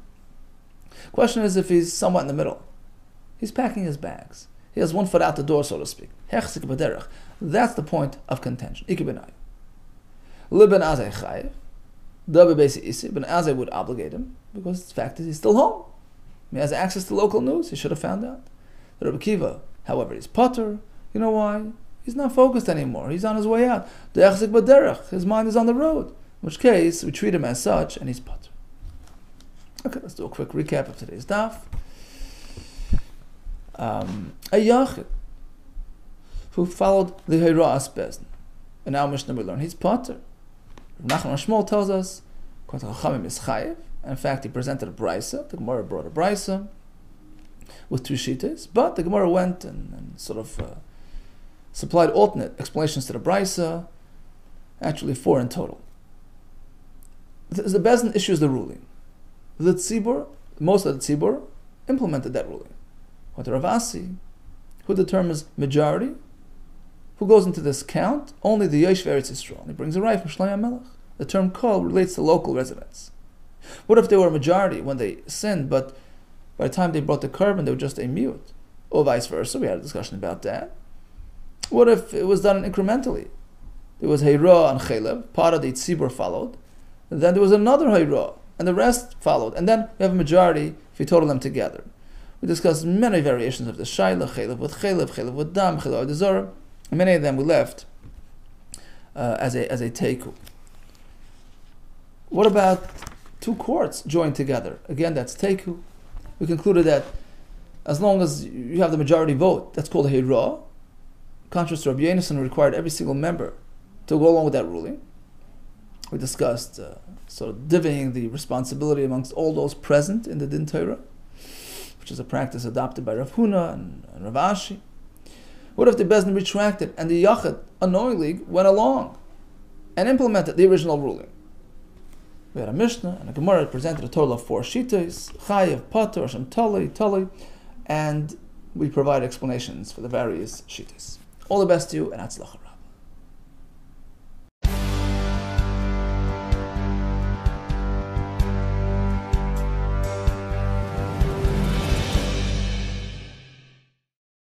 Question is if he's somewhat in the middle. He's packing his bags. He has one foot out the door, so to speak. That's the point of contention. Ben Azai would obligate him because the fact is he's still home. He has access to local news. He should have found out. The Rabbi Akiva, however, is potter. You know why? He's not focused anymore. He's on his way out. His mind is on the road. In which case, we treat him as such, and he's potter. Okay, let's do a quick recap of today's daf. A yachid who followed the Horayos Bezdin. In our Mishnah we learn he's potter. Nachman Shmuel tells us, Chachamim is chayiv. And in fact, he presented a brisa. The Gemara brought a brisa with two shitas, but the Gemara went and sort of supplied alternate explanations to the brisa, actually 4 in total. The Bezdin issues the ruling. The tzibur, most of the tzibur, implemented that ruling. What the Ravasi, who determines majority, who goes into this count, only the Yeshiv Eretz Yisrael. He brings a right from Shlomo Melech. The term kol relates to local residents. What if they were a majority when they sinned, but by the time they brought the korban, they were just a mute? Or vice versa, we had a discussion about that. What if it was done incrementally? There was Hayra and Chelev, part of the Tzibur followed, and then there was another Hayra, and the rest followed, and then we have a majority if you total them together. We discussed many variations of the Shaila, Chelev with Dam, Chelev with Zora, and many of them we left as a Teiku. What about two courts joined together? Again, that's Teiku. We concluded that as long as you have the majority vote, that's called Hayra. Contrast to Rabbi Yonasan, required every single member to go along with that ruling. We discussed sort of divvying the responsibility amongst all those present in the Din Torah, which is a practice adopted by Rav Huna and Rav Ashi. What if the Bezdin retracted and the Yachid unknowingly went along and implemented the original ruling? We had a Mishnah and a Gemara that presented a total of 4 Shitas, Chayev, Pater, Hashem Tali, and we provide explanations for the various Shitas. All the best to you, and Hatzlacha.